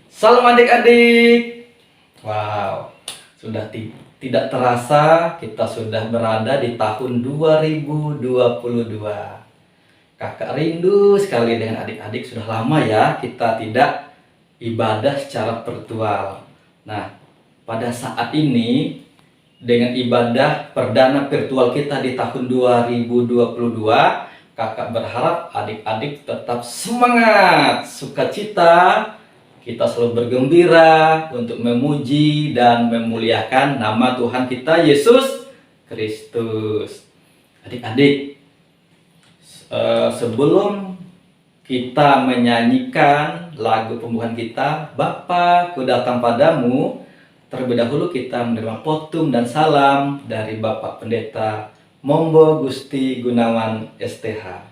Salam adik-adik. Wow, sudah tidak terasa kita sudah berada di tahun 2022. Kakak rindu sekali dengan adik-adik. Sudah lama ya kita tidak ibadah secara virtual. Nah, pada saat ini dengan ibadah perdana virtual kita di tahun 2022, kakak berharap adik-adik tetap semangat, sukacita. Kita selalu bergembira untuk memuji dan memuliakan nama Tuhan kita Yesus Kristus. Adik-adik, sebelum kita menyanyikan lagu pembukaan kita, Bapa, ku datang padamu, terlebih dahulu kita menerima potum dan salam dari Bapak Pendeta Mombo Gusti Gunawan STH.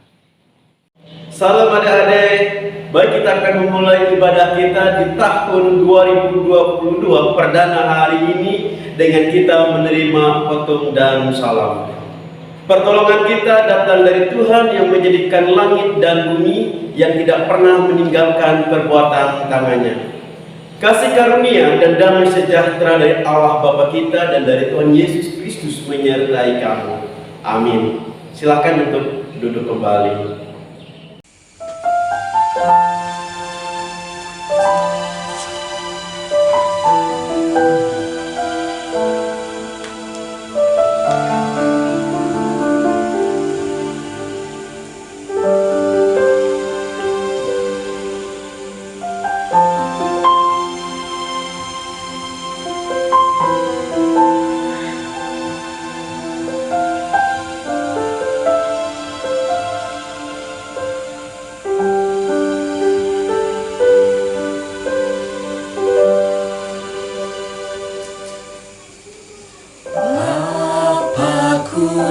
Salam adik-adik. Baik, kita akan memulai ibadah kita di tahun 2022 perdana hari ini dengan kita menerima potum dan salam. Pertolongan kita datang dari Tuhan yang menjadikan langit dan bumi, yang tidak pernah meninggalkan perbuatan tangannya. Kasih karunia dan damai sejahtera dari Allah Bapa kita dan dari Tuhan Yesus Kristus menyertai kamu. Amin. Silakan untuk duduk kembali.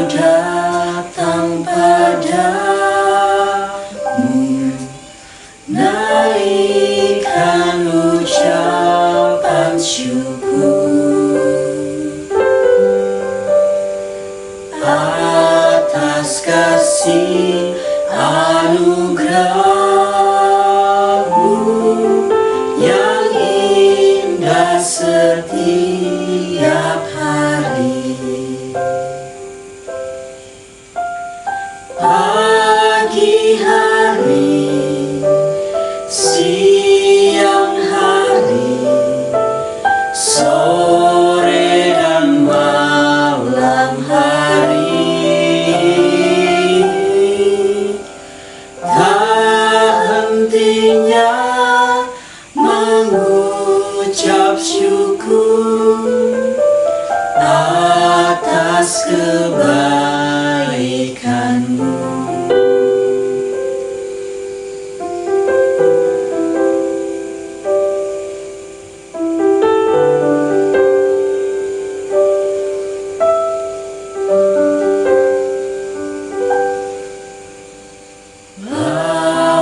Datang padamu, naikkan ucapan syukur atas kasih anugerah-Mu yang indah setiap hari. Pagi hari, siang hari, sore dan malam hari, tak hentinya mengucap syukur atas kebaikan-Mu.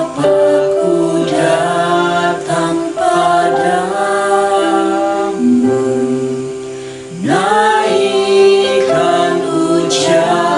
Bapa-Ku datang padamu, naikkan ucapan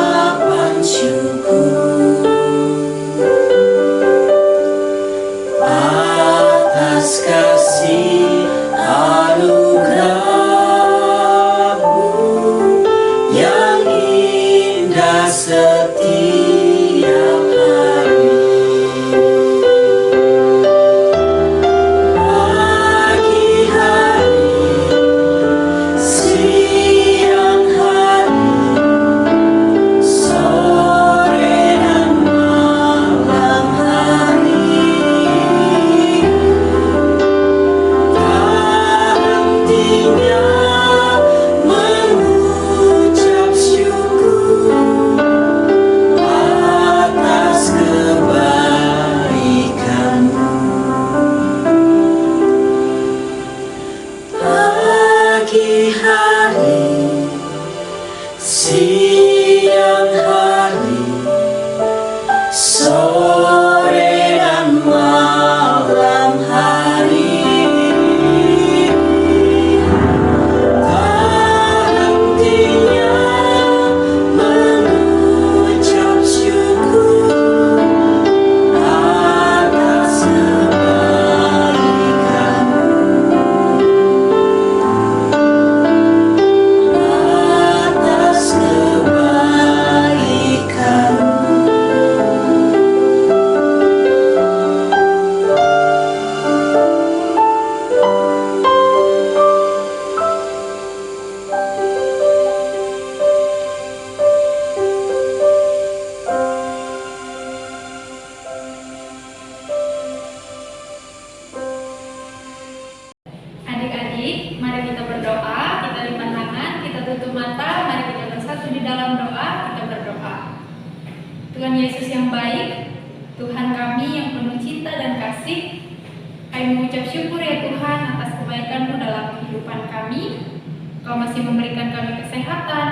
Yesus yang baik, Tuhan kami yang penuh cinta dan kasih, kami mengucap syukur ya Tuhan atas kebaikan-Mu dalam kehidupan kami. Kau masih memberikan kami kesehatan,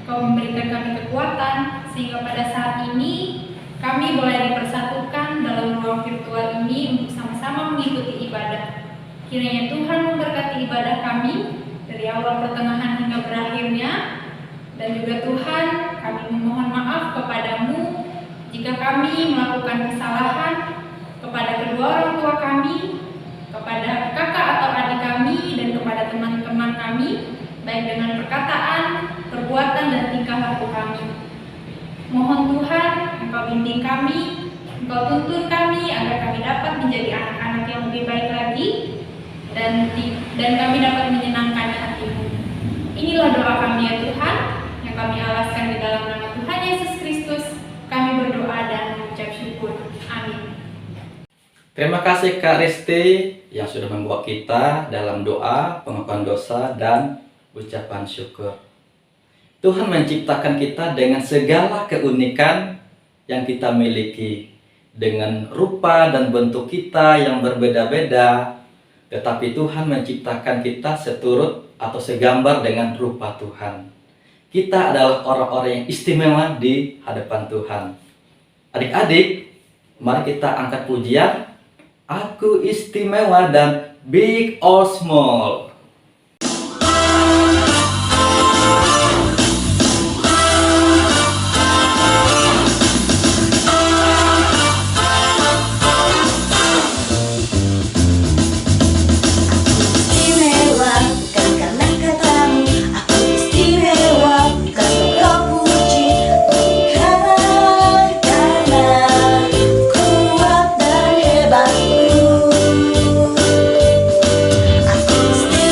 Kau memberikan kami kekuatan, sehingga pada saat ini kami boleh dipersatukan dalam ruang virtual ini untuk sama-sama mengikuti ibadah. Kiranya Tuhan memberkati ibadah kami dari awal pertengahan hingga berakhirnya. Dan juga Tuhan, kami memohon maaf kepadamu jika kami melakukan kesalahan kepada kedua orang tua kami, kepada kakak atau adik kami, dan kepada teman-teman kami, baik dengan perkataan, perbuatan, dan tingkah laku kami. Mohon Tuhan, Engkau bimbing kami, Engkau tuntun kami agar kami dapat menjadi anak-anak yang lebih baik lagi, dan kami dapat menyenangkan hati-Mu. Inilah doa kami ya Tuhan, yang kami alaskan di dalam nama Tuhan Yesus Kristus. Kami berdoa dan mengucap syukur. Amin. Terima kasih Kak Risti yang sudah membawa kita dalam doa, pengakuan dosa, dan ucapan syukur. Tuhan menciptakan kita dengan segala keunikan yang kita miliki, dengan rupa dan bentuk kita yang berbeda-beda, tetapi Tuhan menciptakan kita seturut atau segambar dengan rupa Tuhan. Kita adalah orang-orang yang istimewa di hadapan Tuhan. Adik-adik, mari kita angkat pujian, Aku istimewa dan big or small. Istimewa bukan karena katamu, aku istimewa bukan kau puji, bukan karena kuat dan hebatku. Aku istimewa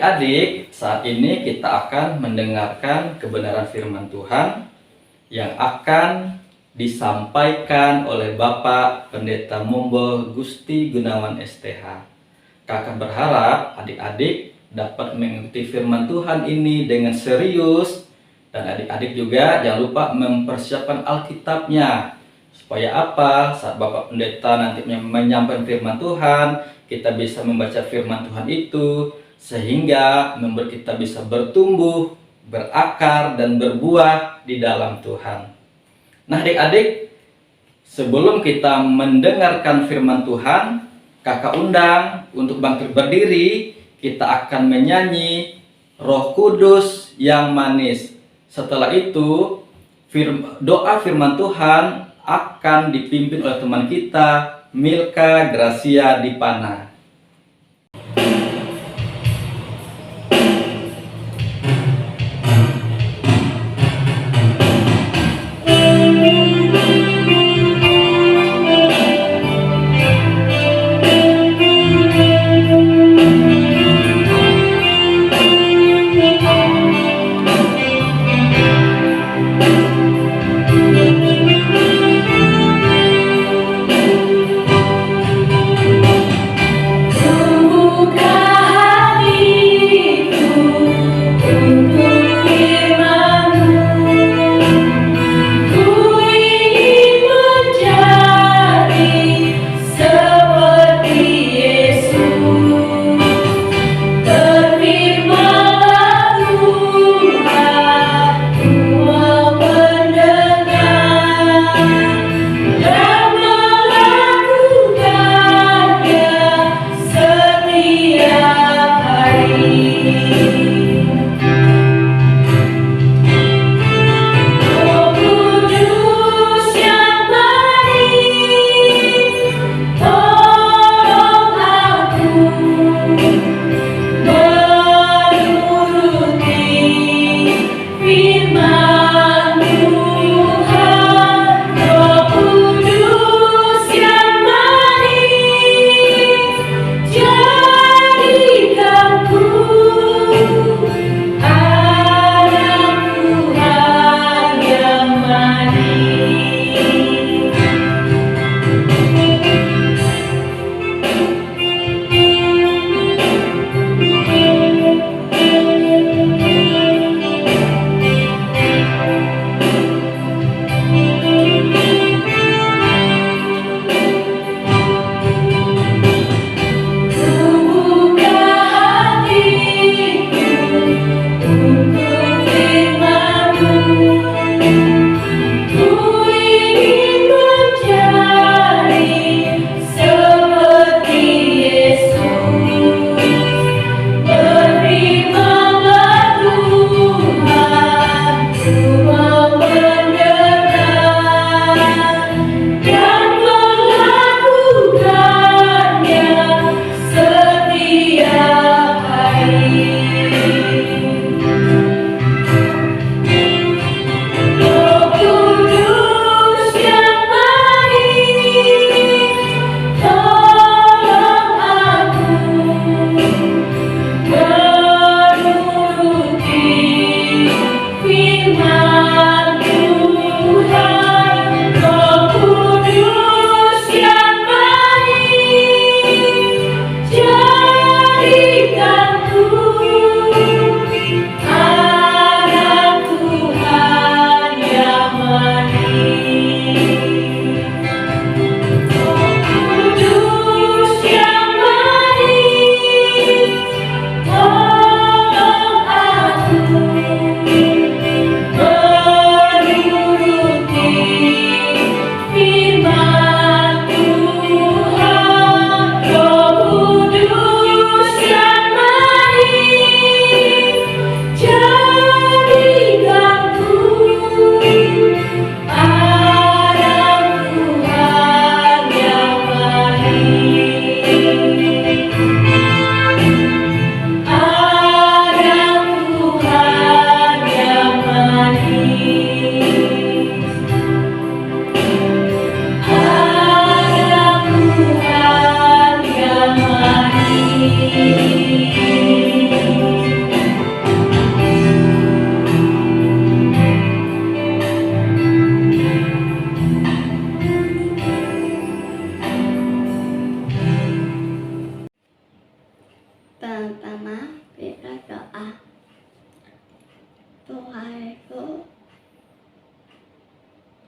Adik-adik, saat ini kita akan mendengarkan kebenaran firman Tuhan yang akan disampaikan oleh Bapak Pendeta Mumbul Gusti Gunawan STH. Kakak berharap adik-adik dapat mengikuti firman Tuhan ini dengan serius, dan adik-adik juga jangan lupa mempersiapkan Alkitabnya. Supaya apa? Saat Bapak Pendeta nanti menyampaikan firman Tuhan, kita bisa membaca firman Tuhan itu sehingga membuat kita bisa bertumbuh, berakar, dan berbuah di dalam Tuhan. Nah adik-adik, sebelum kita mendengarkan firman Tuhan, kakak undang untuk bangkit berdiri. Kita akan menyanyi Roh Kudus yang manis. Setelah itu doa firman Tuhan akan dipimpin oleh teman kita Milka Gracia Dipana. Ku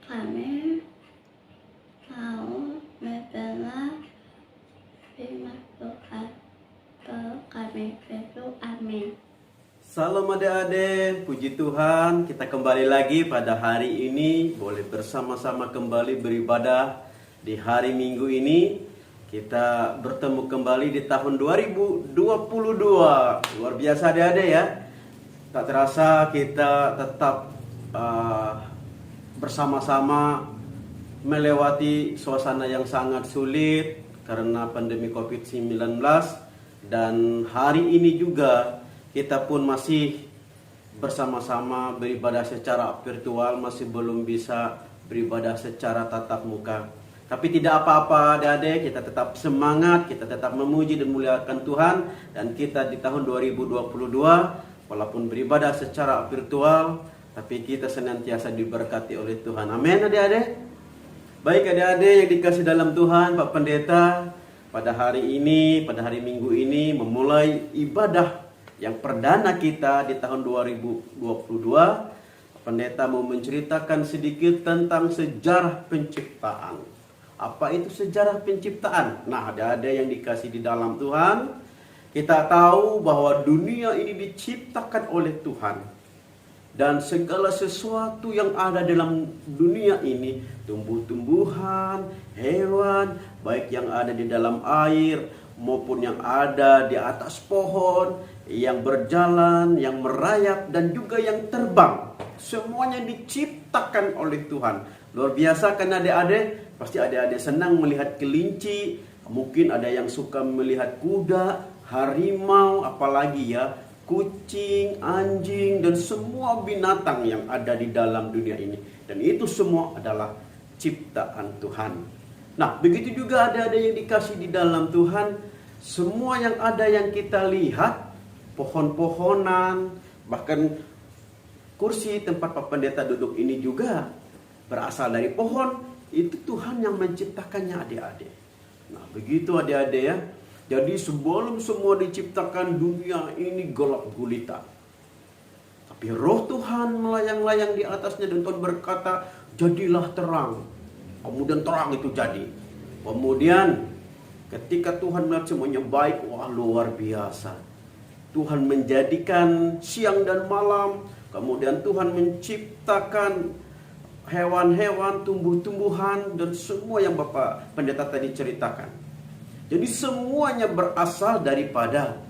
kami mau mendengar firman Tuhan. Kami berdoa, amin. Salam adik-adik, puji Tuhan, kita kembali lagi pada hari ini, boleh bersama-sama kembali beribadah di hari Minggu ini. Kita bertemu kembali di tahun 2022. Luar biasa adik-adik ya. Tak terasa kita tetap bersama-sama melewati suasana yang sangat sulit karena pandemi COVID-19. Dan hari ini juga kita pun masih bersama-sama beribadah secara virtual, masih belum bisa beribadah secara tatap muka. Tapi tidak apa-apa adik-adik, kita tetap semangat, kita tetap memuji dan muliakan Tuhan. Dan kita di tahun 2022, walaupun beribadah secara virtual, tapi kita senantiasa diberkati oleh Tuhan. Amin adik-adik. Baik adik-adik yang dikasih dalam Tuhan, Pak Pendeta, pada hari ini, pada hari Minggu ini memulai ibadah yang perdana kita di tahun 2022. Pendeta mau menceritakan sedikit tentang sejarah penciptaan. Apa itu sejarah penciptaan? Nah, ada yang dikasih di dalam Tuhan. Kita tahu bahwa dunia ini diciptakan oleh Tuhan. Dan segala sesuatu yang ada dalam dunia ini, tumbuh-tumbuhan, hewan, baik yang ada di dalam air maupun yang ada di atas pohon, yang berjalan, yang merayap, dan juga yang terbang. Semuanya diciptakan oleh Tuhan. Luar biasa kan adik-adik? Pasti adik-adik senang melihat kelinci, mungkin ada yang suka melihat kuda, harimau, apalagi ya, kucing, anjing, dan semua binatang yang ada di dalam dunia ini. Dan itu semua adalah ciptaan Tuhan. Nah, begitu juga ada yang dikasih di dalam Tuhan. Semua yang ada yang kita lihat, pohon-pohonan, bahkan kursi tempat Pak Pendeta duduk ini juga berasal dari pohon. Itu Tuhan yang menciptakannya adik-adik. Nah, begitu adik-adik ya. Jadi sebelum semua diciptakan, dunia ini gelap gulita. Tapi roh Tuhan melayang-layang di atasnya dan Tuhan berkata, jadilah terang. Kemudian terang itu jadi. Kemudian ketika Tuhan melihat semuanya baik, wah luar biasa. Tuhan menjadikan siang dan malam. Kemudian Tuhan menciptakan hewan-hewan, tumbuh-tumbuhan, dan semua yang Bapak Pendeta tadi ceritakan. Jadi semuanya berasal daripada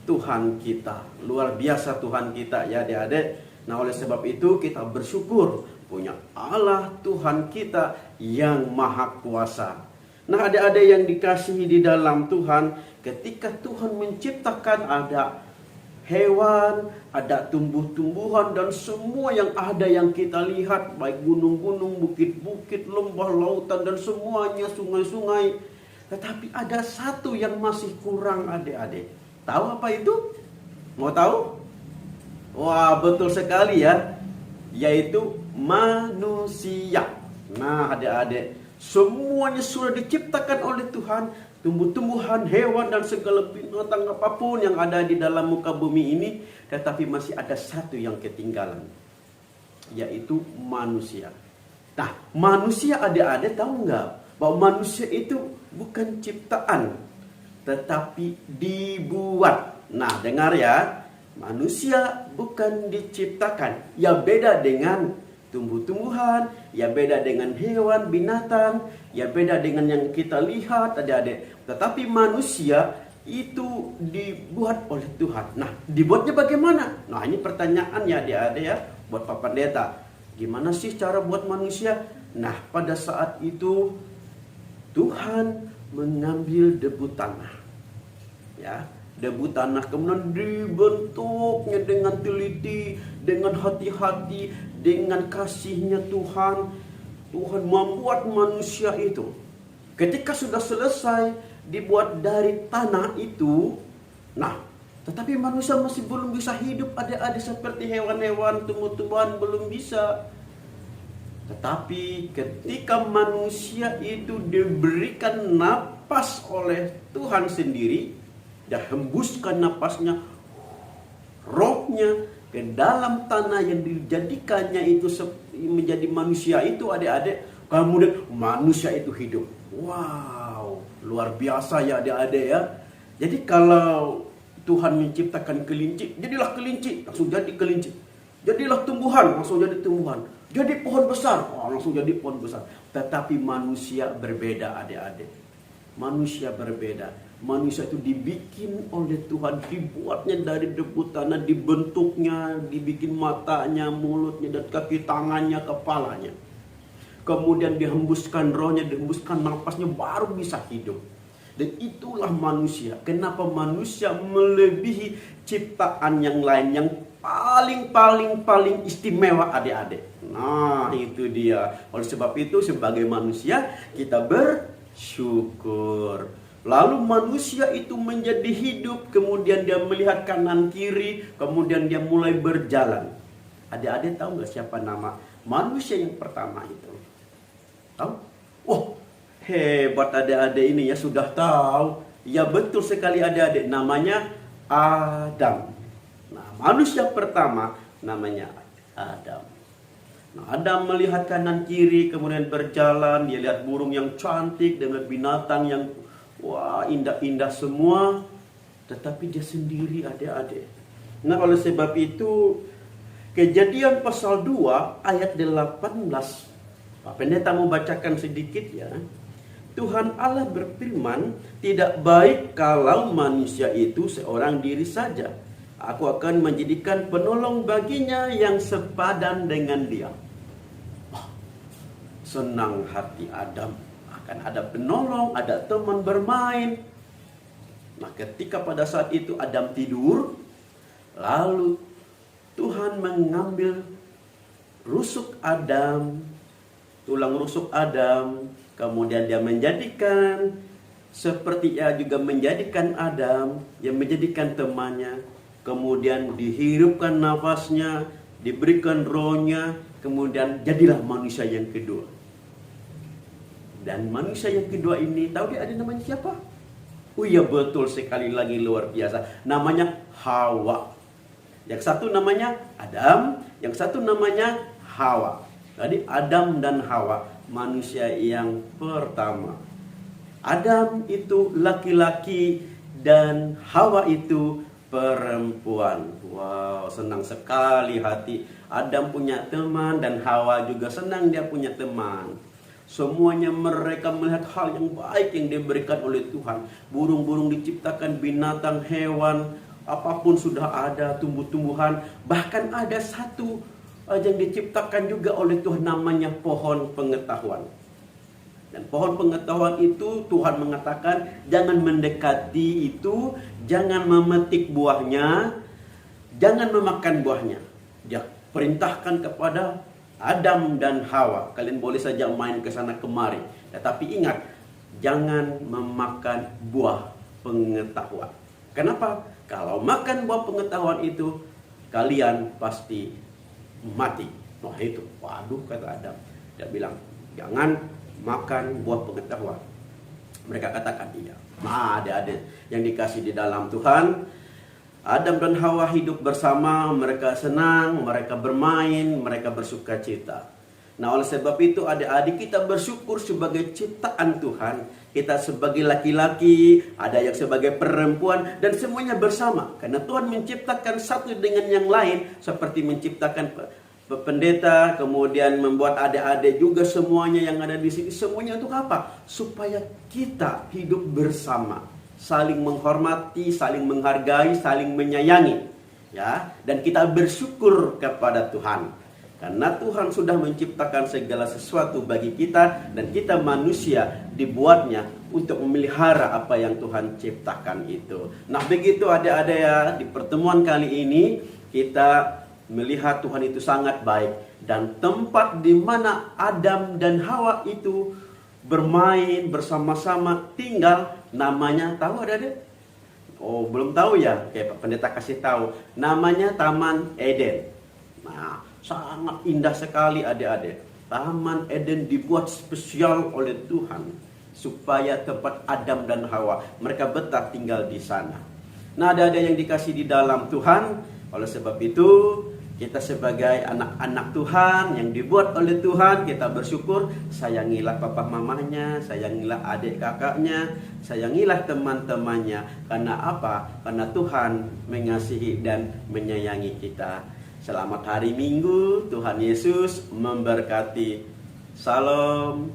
Tuhan kita. Luar biasa Tuhan kita ya adik-adik. Nah, oleh sebab itu kita bersyukur punya Allah Tuhan kita yang maha kuasa. Nah, adik-adik yang dikasihi di dalam Tuhan, ketika Tuhan menciptakan ada hewan, ada tumbuh-tumbuhan, dan semua yang ada yang kita lihat, baik gunung-gunung, bukit-bukit, lembah, lautan, dan semuanya sungai-sungai. Tetapi ada satu yang masih kurang adik-adik. Tahu apa itu? Mau tahu? Wah, betul sekali ya. Yaitu manusia. Nah adik-adik, semuanya sudah diciptakan oleh Tuhan. Tumbuh-tumbuhan, hewan, dan segala binatang apapun yang ada di dalam muka bumi ini. Tetapi masih ada satu yang ketinggalan. Yaitu manusia. Nah, manusia adik-adik tahu nggak? Bahwa manusia itu bukan ciptaan, tetapi dibuat. Nah, dengar ya, manusia bukan diciptakan. Ya beda dengan tumbuh-tumbuhan, ya beda dengan hewan, binatang, ya beda dengan yang kita lihat adik-adik. Tetapi manusia itu dibuat oleh Tuhan. Nah, dibuatnya bagaimana? Nah, ini pertanyaan ya adik-adik ya, buat Pak Pendeta. Gimana sih cara buat manusia? Nah, pada saat itu Tuhan mengambil debu tanah, ya, debu tanah, kemudian dibentuknya dengan teliti, dengan hati-hati, dengan kasihnya Tuhan. Tuhan membuat manusia itu. Ketika sudah selesai dibuat dari tanah itu, nah, tetapi manusia masih belum bisa hidup adik-adik seperti hewan-hewan, tumbuh-tumbuhan belum bisa. Tetapi ketika manusia itu diberikan napas oleh Tuhan sendiri, dia hembuskan napasnya, rohnya ke dalam tanah yang dijadikannya itu menjadi manusia itu adik-adik, kemudian manusia itu hidup. Wow, luar biasa ya adik-adik ya. Jadi kalau Tuhan menciptakan kelinci, jadilah kelinci, langsung jadi kelinci. Jadilah tumbuhan, langsung jadi tumbuhan. Jadi pohon besar, langsung jadi pohon besar. Tetapi manusia berbeda adik-adik. Manusia berbeda. Manusia itu dibikin oleh Tuhan, dibuatnya dari debu tanah, dibentuknya, dibikin matanya, mulutnya, dan kaki tangannya, kepalanya. Kemudian dihembuskan rohnya, dihembuskan napasnya, baru bisa hidup. Dan itulah manusia. Kenapa manusia melebihi ciptaan yang lain yang paling istimewa adik-adik. Nah, itu dia. Oleh sebab itu sebagai manusia kita bersyukur. Lalu manusia itu menjadi hidup, kemudian dia melihat kanan kiri, kemudian dia mulai berjalan. Adik-adik tahu nggak siapa nama manusia yang pertama itu? Tahu? Oh, hebat adik-adik ini ya, sudah tahu. Ya betul sekali adik-adik, namanya Adam. Nah, manusia pertama namanya Adam. Nah, Adam melihat kanan kiri, kemudian berjalan, dia lihat burung yang cantik dengan binatang yang wah indah-indah semua, tetapi dia sendiri adik-adik. Nah, oleh sebab itu Kejadian pasal 2 ayat 18. Pak Pendeta mau bacakan sedikit ya. Tuhan Allah berfirman, tidak baik kalau manusia itu seorang diri saja. Aku akan menjadikan penolong baginya yang sepadan dengan dia. Oh, senang hati Adam. Akan ada penolong, ada teman bermain. Nah, ketika pada saat itu Adam tidur, lalu Tuhan mengambil rusuk Adam, tulang rusuk Adam, kemudian dia menjadikan seperti ia juga menjadikan Adam, yang menjadikan temannya, kemudian dihirupkan nafasnya, diberikan rohnya, kemudian jadilah manusia yang kedua. Dan manusia yang kedua ini, tahu dia ada namanya siapa? Oh iya, betul sekali lagi, luar biasa. Namanya Hawa. Yang satu namanya Adam, yang satu namanya Hawa. Jadi Adam dan Hawa, manusia yang pertama. Adam itu laki-laki dan Hawa itu perempuan. Wow, senang sekali hati. Adam punya teman dan Hawa juga senang dia punya teman. Semuanya mereka melihat hal yang baik yang diberikan oleh Tuhan. Burung-burung diciptakan, binatang, hewan, apapun sudah ada, tumbuh-tumbuhan. Bahkan ada satu yang diciptakan juga oleh Tuhan, namanya pohon pengetahuan. Dan pohon pengetahuan itu Tuhan mengatakan jangan mendekati itu, jangan memetik buahnya, jangan memakan buahnya. Dia perintahkan kepada Adam dan Hawa, kalian boleh saja main ke sana kemari, tetapi ingat, jangan memakan buah pengetahuan. Kenapa? Kalau makan buah pengetahuan itu, kalian pasti mati. Nah itu, waduh, kata Adam. Dia bilang, jangan makan buah pengetahuan. Mereka katakan iya. Nah, adik-adik yang dikasih di dalam Tuhan, Adam dan Hawa hidup bersama, mereka senang, mereka bermain, mereka bersuka cita. Nah, oleh sebab itu adik-adik kita bersyukur sebagai ciptaan Tuhan. Kita sebagai laki-laki, ada yang sebagai perempuan, dan semuanya bersama. Karena Tuhan menciptakan satu dengan yang lain, seperti menciptakan pendeta, kemudian membuat adik-adik juga semuanya yang ada di sini. Semuanya untuk apa? Supaya kita hidup bersama. Saling menghormati, saling menghargai, saling menyayangi, ya. Dan kita bersyukur kepada Tuhan karena Tuhan sudah menciptakan segala sesuatu bagi kita, dan kita manusia dibuatnya untuk memelihara apa yang Tuhan ciptakan itu. Nah, begitu adik-adik ya, di pertemuan kali ini kita melihat Tuhan itu sangat baik, dan tempat di mana Adam dan Hawa itu bermain bersama-sama tinggal, namanya tahu adik-adik? Oh, belum tahu ya? Oke, Pak Pendeta kasih tahu. Namanya Taman Eden. Nah, sangat indah sekali adik-adik. Taman Eden dibuat spesial oleh Tuhan supaya tempat Adam dan Hawa mereka betah tinggal di sana. Nah, adik-adik yang dikasih di dalam Tuhan, oleh sebab itu Kita sebagai anak-anak Tuhan yang dibuat oleh Tuhan, kita bersyukur. Sayangilah papa mamanya, sayangilah adik kakaknya, sayangilah teman-temannya. Karena apa? Karena Tuhan mengasihi dan menyayangi kita. Selamat hari Minggu, Tuhan Yesus memberkati. Salam.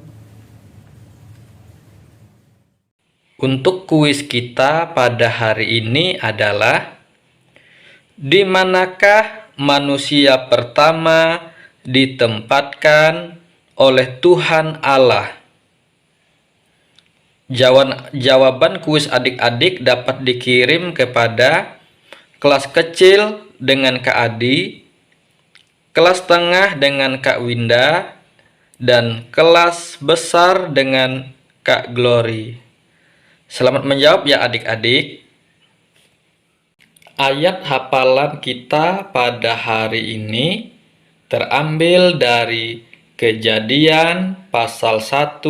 Untuk kuis kita pada hari ini adalah: di manakah manusia pertama ditempatkan oleh Tuhan Allah? Jawaban kuis adik-adik dapat dikirim kepada kelas kecil dengan Kak Adi, kelas tengah dengan Kak Winda, dan kelas besar dengan Kak Glory. Selamat menjawab ya adik-adik. Ayat hafalan kita pada hari ini terambil dari Kejadian pasal 1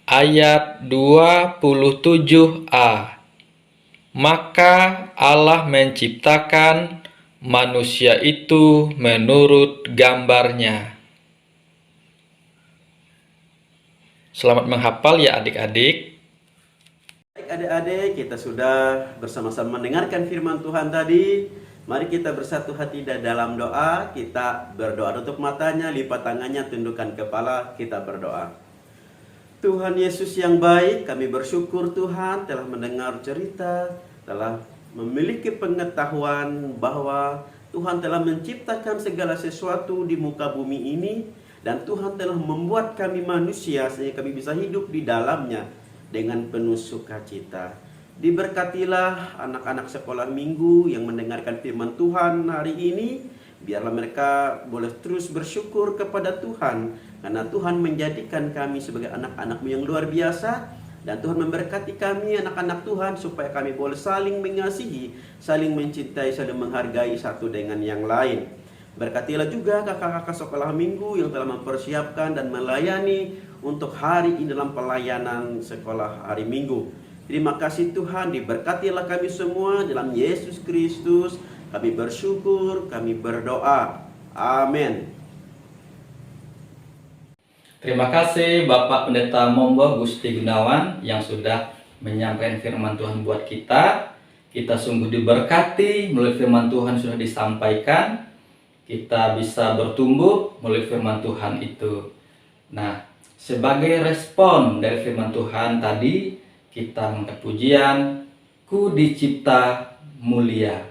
ayat 27a. Maka Allah menciptakan manusia itu menurut gambarnya. Selamat menghafal ya adik-adik. Adik-adik, kita sudah bersama-sama mendengarkan firman Tuhan tadi. Mari kita bersatu hati dalam doa. Kita berdoa, tutup matanya, lipat tangannya, tundukkan kepala, kita berdoa. Tuhan Yesus yang baik, kami bersyukur Tuhan telah mendengar cerita, telah memiliki pengetahuan bahwa Tuhan telah menciptakan segala sesuatu di muka bumi ini, dan Tuhan telah membuat kami manusia sehingga kami bisa hidup di dalamnya dengan penuh sukacita. Diberkatilah anak-anak sekolah minggu yang mendengarkan firman Tuhan hari ini. Biarlah mereka boleh terus bersyukur kepada Tuhan, karena Tuhan menjadikan kami sebagai anak-anak-Mu yang luar biasa. Dan Tuhan memberkati kami anak-anak Tuhan supaya kami boleh saling mengasihi, saling mencintai, saling menghargai satu dengan yang lain. Berkatilah juga kakak-kakak sekolah minggu yang telah mempersiapkan dan melayani untuk hari ini dalam pelayanan sekolah hari Minggu. Terima kasih Tuhan, diberkatilah kami semua dalam Yesus Kristus. Kami bersyukur, kami berdoa. Amin. Terima kasih Bapak Pendeta Mombo Gusti Gunawan yang sudah menyampaikan firman Tuhan buat kita. Kita sungguh diberkati melalui firman Tuhan sudah disampaikan. Kita bisa bertumbuh melalui firman Tuhan itu. Nah, sebagai respon dari firman Tuhan tadi, kita mengangkat pujian, Ku dicipta mulia.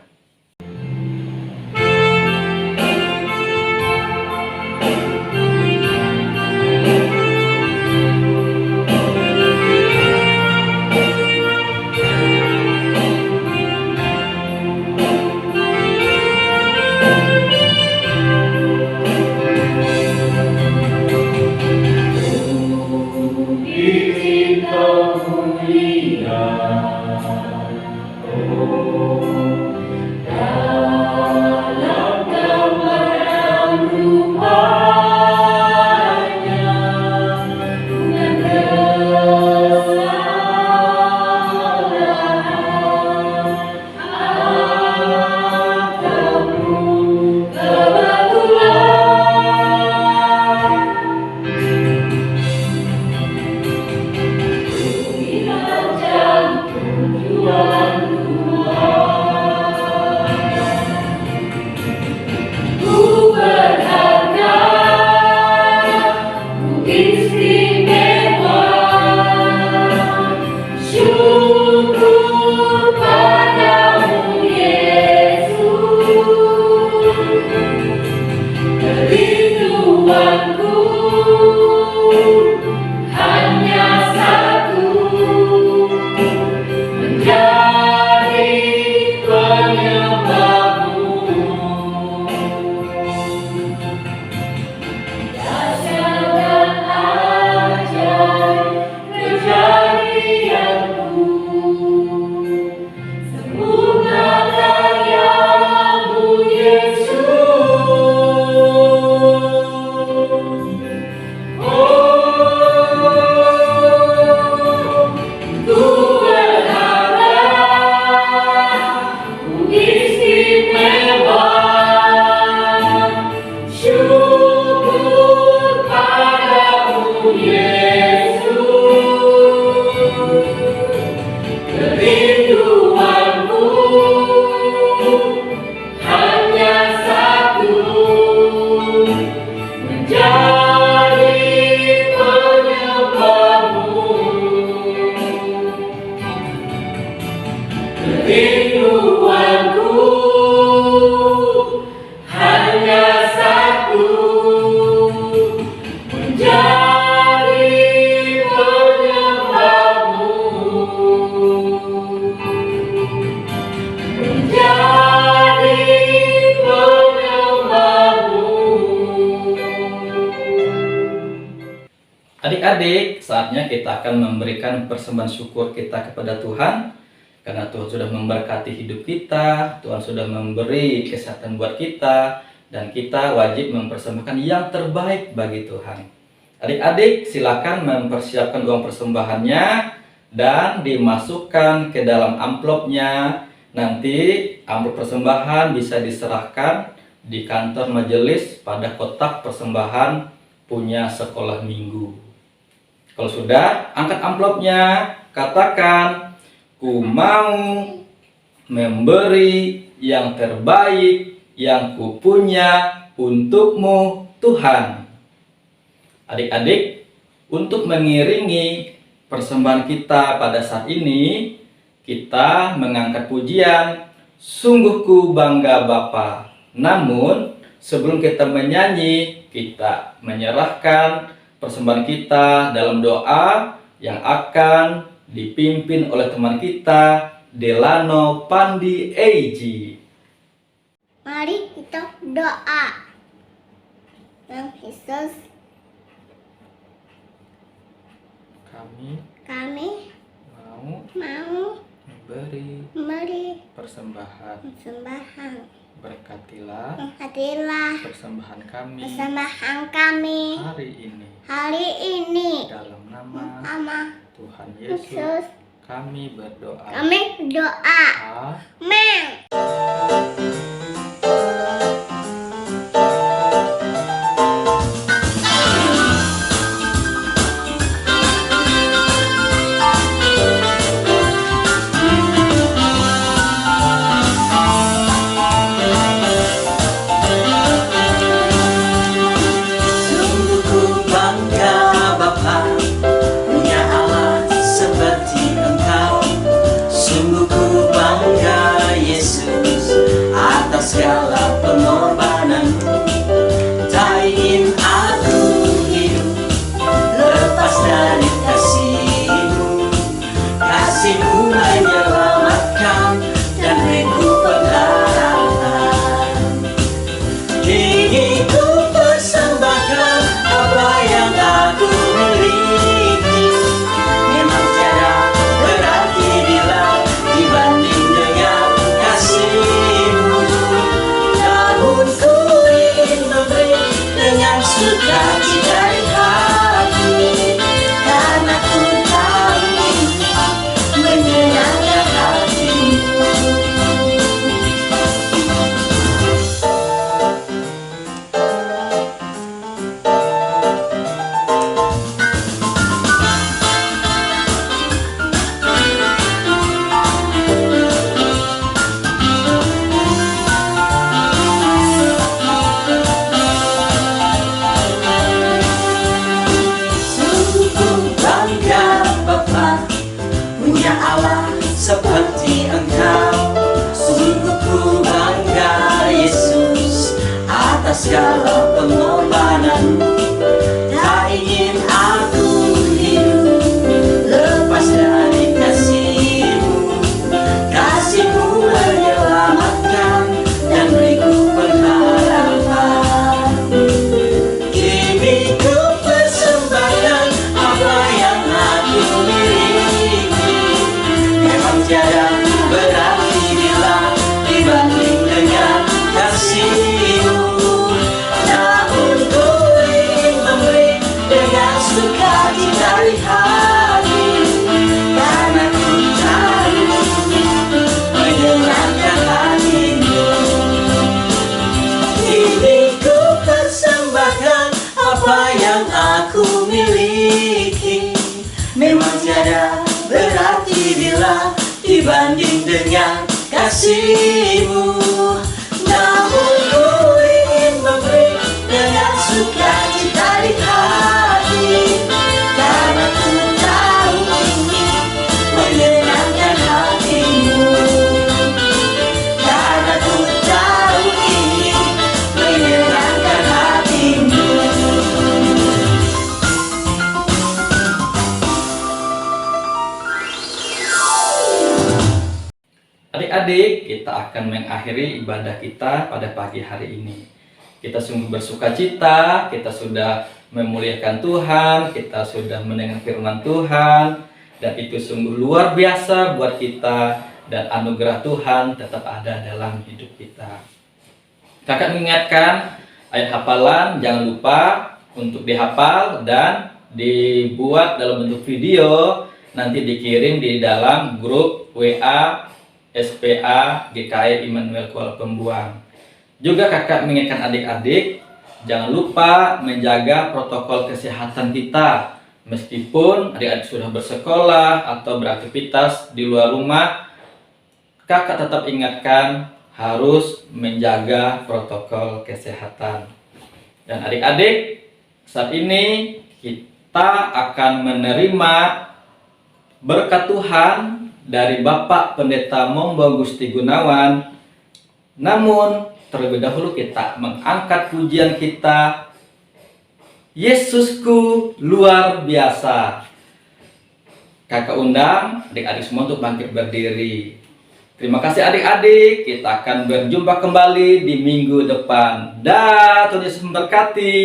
Adik-adik, saatnya kita akan memberikan persembahan syukur kita kepada Tuhan. Karena Tuhan sudah memberkati hidup kita, Tuhan sudah memberi kesehatan buat kita, dan kita wajib mempersembahkan yang terbaik bagi Tuhan. Adik-adik, silakan mempersiapkan uang persembahannya dan dimasukkan ke dalam amplopnya. Nanti amplop persembahan bisa diserahkan di kantor majelis pada kotak persembahan punya sekolah minggu. Kalau sudah, angkat amplopnya, katakan, ku mau memberi yang terbaik yang ku punya untukmu Tuhan. Adik-adik, untuk mengiringi persembahan kita pada saat ini, kita mengangkat pujian, sungguh ku bangga Bapa. Namun, sebelum kita menyanyi, kita menyerahkan persembahan kita dalam doa yang akan dipimpin oleh teman kita, Delano Pandi Eiji. Mari kita doa. Tuhan Yesus, kami mau memberi Persembahan. Berkatilah persembahan kami hari ini dalam nama Tuhan Yesus kami berdoa. Kami berdoa. Amin. Sungguh ku bangga Bapa, punya Allah seperti Engkau. Sungguh ku bangga Yesus atas segala pengorbanan-Mu. Tak ingin aku hidup lepas dari kasih-Mu. Kasih-Mu menyelamatkan dan beriku pengharapan. Ingin ku persembahkan apa yang aku miliki. Memang tiada berarti bila dibanding dengan kasih-Mu. Namun ku ingin memberi dengan sukacita di hati, karena ku tahu ini menyenangkan hati-Mu. Sungguh ku bangga Bapa, punya Allah seperti Engkau. Sungguh ku bangga Yesus atas segala pengorbanan-Mu. Tak ingin aku hidup lepas dari kasih-Mu. Kasih-Mu menyelamatkan dan beriku pengharapan. Kini ku persembahkan apa yang aku miliki. Memang tiada berarti bila dibanding dengan kasih-Mu. Namun ku ingin memberi dengan sukacita di hati, karena ku tahu menyenangkan hati-Mu. Kini ku persembahkan apa yang aku miliki. Memang tiada berarti bila dibanding dengan kasih-Mu. Namun ku ingin memberi dengan sukacita di hati, karena ku tahu ini menyenangkan hati-Mu. Karena ku tahu ini menyenangkan hati-Mu. Adik-adik, kita akan mengakhiri ibadah kita pada pagi hari ini. Kita sungguh bersuka cita, kita sudah memuliakan Tuhan, kita sudah mendengar firman Tuhan, dan itu sungguh luar biasa buat kita, dan anugerah Tuhan tetap ada dalam hidup kita. Kakak mengingatkan ayat hafalan jangan lupa untuk dihafal dan dibuat dalam bentuk video, nanti dikirim di dalam grup WA SPA GKI Immanuel Kuala Pembuang. Juga kakak mengingatkan adik-adik jangan lupa menjaga protokol kesehatan kita. Meskipun adik-adik sudah bersekolah atau beraktivitas di luar rumah, kakak tetap ingatkan harus menjaga protokol kesehatan. Dan adik-adik, saat ini kita akan menerima berkat Tuhan dari Bapak Pendeta Mombo Gusti Gunawan. Namun terlebih dahulu kita mengangkat pujian kita, Yesusku luar biasa. Kakak undang adik-adik semua untuk bangkit berdiri. Terima kasih adik-adik, kita akan berjumpa kembali di minggu depan. Tuhan Yesus memberkati.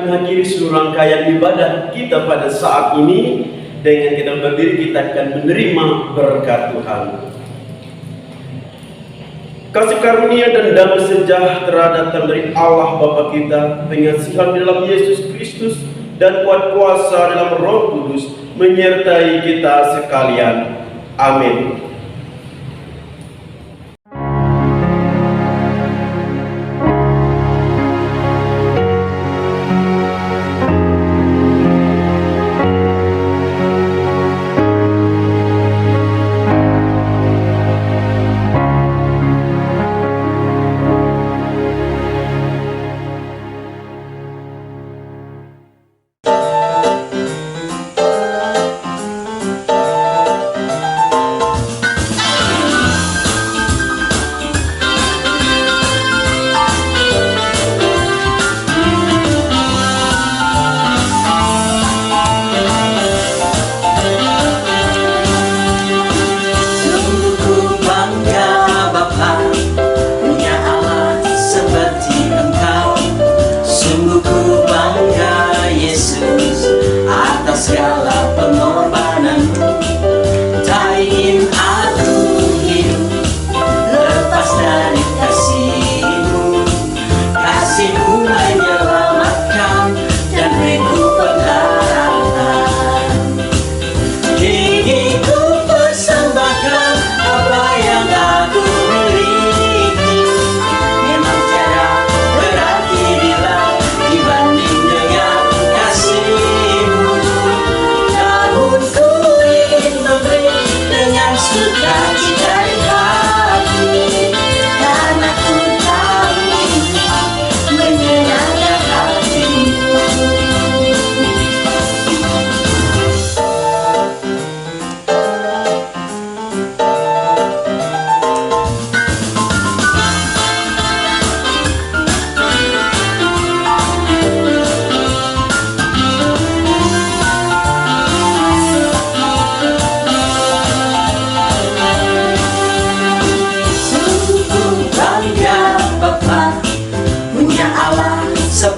mengakhiri seluruh rangkaian ibadah kita pada saat ini. Dengan kita berdiri, kita akan menerima berkat Tuhan. Kasih karunia dan damai sejahtera datang dari Allah Bapa kita, pengasihan dalam Yesus Kristus, dan kuat kuasa dalam Roh Kudus menyertai kita sekalian. Amin.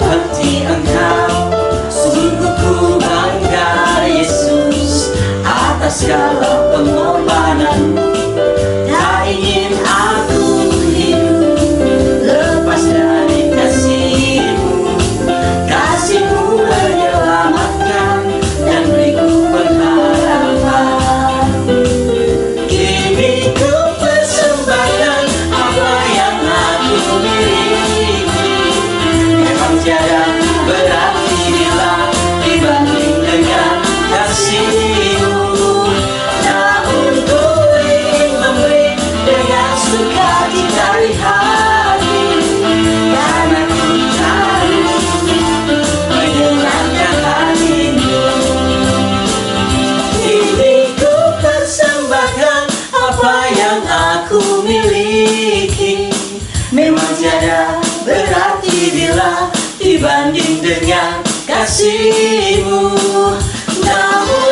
seperti Engkau. Sungguh ku bangga Yesus atas segala pengorbananmu. Tak ingin aku hidup lepas dari kasih-Mu. Kasih-Mu menyelamatkan dan beriku pengharapan. Kini ku persembahkan apa yang aku miliki. Memang tiada berarti bila dibanding dengan kasih-Mu. Namun ku ingin memberi dengan sukacita di hati, karena ku tahu menyenangkan hati-Mu. Kini ku persembahkan apa yang aku miliki. Memang tiada berarti bila dibanding dengan kasih-Mu. Namun